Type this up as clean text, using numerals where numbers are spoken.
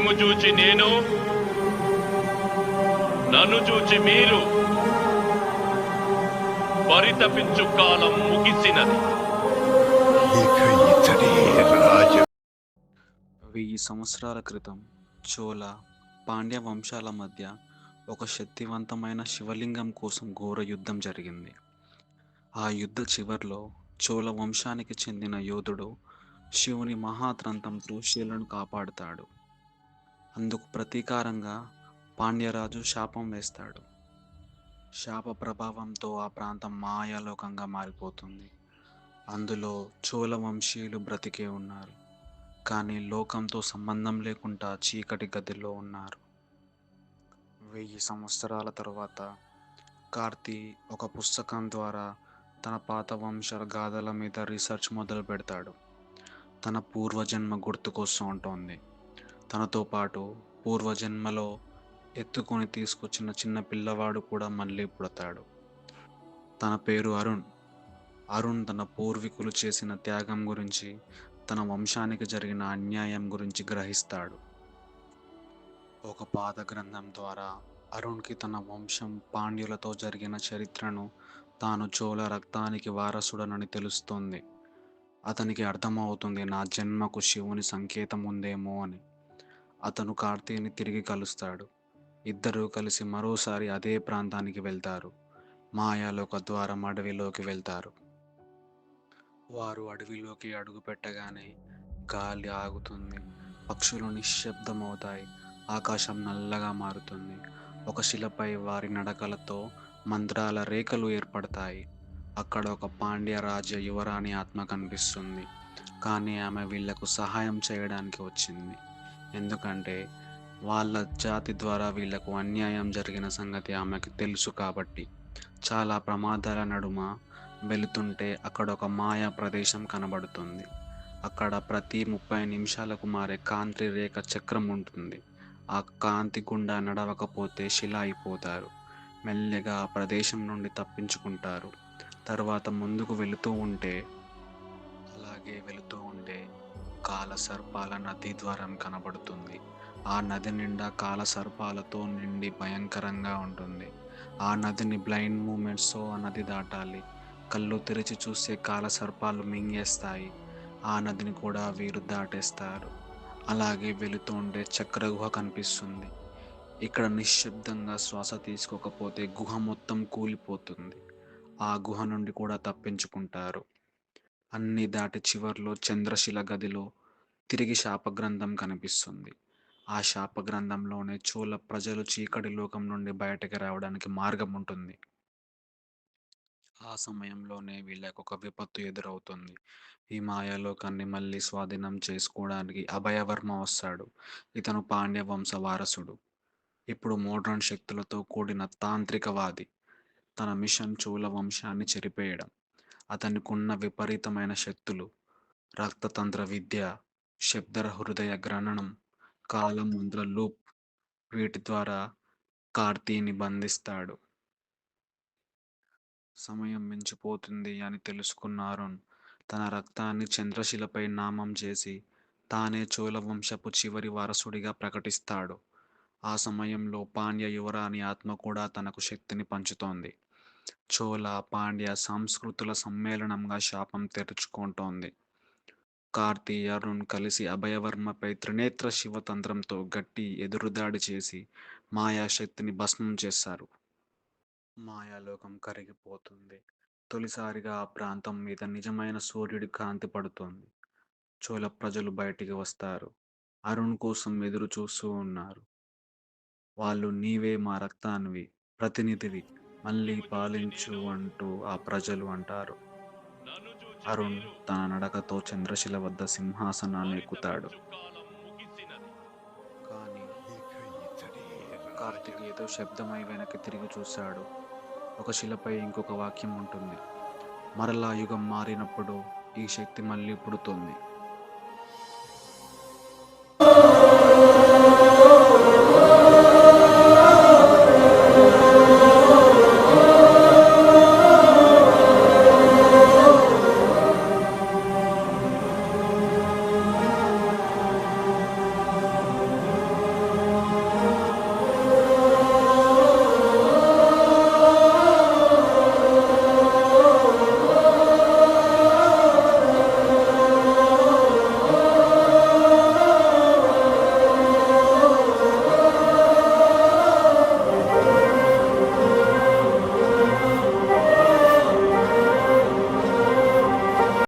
మేము చూచి నేను, నన్ను చూచి మీరు పరితపించు కాలం ముగిసినది. ఇక ఇతడే రాజ 1000 సంవత్సరాల క్రితం చోళ, పాండ్య వంశాల మధ్య ఒక శక్తివంతమైన శివలింగం కోసం ఘోర యుద్ధం జరిగింది. ఆ యుద్ధ చివర్లో చోళ వంశానికి చెందిన యోధుడు శివుని మహాతంత్రంతో శిలను కాపాడుతాడు. అందుకు ప్రతీకారంగా పాండ్యరాజు శాపం వేస్తాడు. శాప ప్రభావంతో ఆ ప్రాంతం మాయాలోకంగా మారిపోతుంది. అందులో చోళ వంశీయులు బ్రతికే ఉన్నారు, కానీ లోకంతో సంబంధం లేకుండా చీకటి గదిలో ఉన్నారు. 1000 సంవత్సరాల తరువాత కార్తీ ఒక పుస్తకం ద్వారా తన పాత వంశ గాథల మీద రీసెర్చ్ మొదలు పెడతాడు. తన పూర్వజన్మ గుర్తుకొస్తూ ఉంటుంది. తనతో పాటు పూర్వజన్మలో ఎత్తుకొని తీసుకొచ్చిన చిన్న పిల్లవాడు కూడా మళ్ళీ పుడతాడు. తన పేరు అరుణ్. అరుణ్ తన పూర్వీకులు చేసిన త్యాగం గురించి, తన వంశానికి జరిగిన అన్యాయం గురించి గ్రహిస్తాడు. ఒక పాత గ్రంథం ద్వారా అరుణ్కి తన వంశం పాండ్యులతో జరిగిన చరిత్రను, తాను చోళ రక్తానికి వారసుడనని తెలుస్తుంది. అతనికి అర్థమవుతుంది, నా జన్మకు శివుని సంకేతం ఉందేమో అని. అతను కార్తీని తిరిగి కలుస్తాడు. ఇద్దరూ కలిసి మరోసారి అదే ప్రాంతానికి వెళ్తారు. మాయాలోక ద్వారం అడవిలోకి వెళ్తారు. వారు అడవిలోకి అడుగు పెట్టగానే గాలి ఆగుతుంది, పక్షులు నిశ్శబ్దమవుతాయి, ఆకాశం నల్లగా మారుతుంది. ఒక శిలపై వారి నడకలతో మంత్రాల రేఖలు ఏర్పడతాయి. అక్కడ ఒక పాండ్య రాజ్య యువరాణి ఆత్మ కనిపిస్తుంది. కానీ ఆమె వీళ్లకు సహాయం చేయడానికి వచ్చింది. ఎందుకంటే వాళ్ళ జాతి ద్వారా వీళ్లకు అన్యాయం జరిగిన సంగతి ఆమెకు తెలుసు కాబట్టి. చాలా ప్రమాదాల నడుమ వెళుతుంటే అక్కడ ఒక మాయా ప్రదేశం కనబడుతుంది. అక్కడ ప్రతి 30 నిమిషాలకు మారే కాంతి రేఖ చక్రం ఉంటుంది. ఆ కాంతి గుండా నడవకపోతే శిల అయిపోతారు. మెల్లగా ఆ ప్రదేశం నుండి తప్పించుకుంటారు. తర్వాత ముందుకు వెళుతూ ఉంటే కాల సర్పాల నదీ ద్వారం కనబడుతుంది. ఆ నది నిండా కాల సర్పాలతో నిండి భయంకరంగా ఉంటుంది. ఆ నదిని బ్లైండ్ మూమెంట్స్తో ఆ నది దాటాలి. కళ్ళు తెరిచి చూస్తే కాల సర్పాలు మింగేస్తాయి. ఆ నదిని కూడా వీరు దాటేస్తారు. అలాగే వెళుతూ ఉంటే చక్రగుహ కనిపిస్తుంది. ఇక్కడ నిశ్శబ్దంగా శ్వాస తీసుకోకపోతే గుహ మొత్తం కూలిపోతుంది. ఆ గుహ నుండి కూడా తప్పించుకుంటారు. అన్నీ దాటి చివర్లో చంద్రశిల గదిలో తిరిగి శాపగ్రంథం కనిపిస్తుంది. ఆ శాపగ్రంథంలోనే చోళ ప్రజలు చీకటి లోకం నుండి బయటకు రావడానికి మార్గం ఉంటుంది. ఆ సమయంలోనే వీళ్ళకు ఒక విపత్తు ఎదురవుతుంది. ఈ మాయాలోకాన్ని మళ్ళీ స్వాధీనం చేసుకోవడానికి అభయవర్మ వస్తాడు. ఇతను పాండ్య వంశ వారసుడు. ఇప్పుడు మోడ్రన్ శక్తులతో కూడిన తాంత్రికవాది. తన మిషన్ చోళ వంశాన్ని చెరిపేయడం. అతనికున్న విపరీతమైన శక్తులు, రక్తతంత్ర విద్య, శబ్ద హృదయ గ్రహణం, కాలమంత్ర లూప్, వీటి ద్వారా కార్తీని బంధిస్తాడు. సమయం మించిపోతుంది అని తెలుసుకున్న అరుణ్ తన రక్తాన్ని చంద్రశిలపై నామం చేసి తానే చోళ వంశపు చివరి వారసుడిగా ప్రకటిస్తాడు. ఆ సమయంలో పాండ్య యువరాణి ఆత్మ కూడా తనకు శక్తిని పంచుతోంది. చోళ పాండ్య సంస్కృతుల సమ్మేళనంగా శాపం తెరుచుకుంటోంది. కార్తీ, అరుణ్ కలిసి అభయవర్మపై త్రినేత్ర శివతంత్రంతో గట్టి ఎదురుదాడి చేసి మాయాశక్తిని భస్మం చేస్తారు. మాయాలోకం కరిగిపోతుంది. తొలిసారిగా ఆ ప్రాంతం మీద నిజమైన సూర్యుడి కాంతి పడుతోంది. చోళ ప్రజలు బయటికి వస్తారు. అరుణ్ కోసం ఎదురు చూస్తూ ఉన్నారు. వాళ్ళు, నీవే మా రక్తానివి, ప్రతినిధివి, మళ్ళీ పాలించు అంటూ ఆ ప్రజలు అంటారు. నన్ను చూచి అరుణ్ మీరు తన నడకతో చంద్రశిల వద్ద సింహాసనాన్ని ఎక్కుతాడు. పరితపించు కాలం ముగిసినది. కానీ ఇక ఇతడే కార్తీక్ ఏదో శబ్దమై వెనక్కి తిరిగి చూశాడు. ఒక శిలపై ఇంకొక వాక్యం ఉంటుంది. మరలా యుగం మారినప్పుడు ఈ శక్తి మళ్ళీ పుడుతుంది.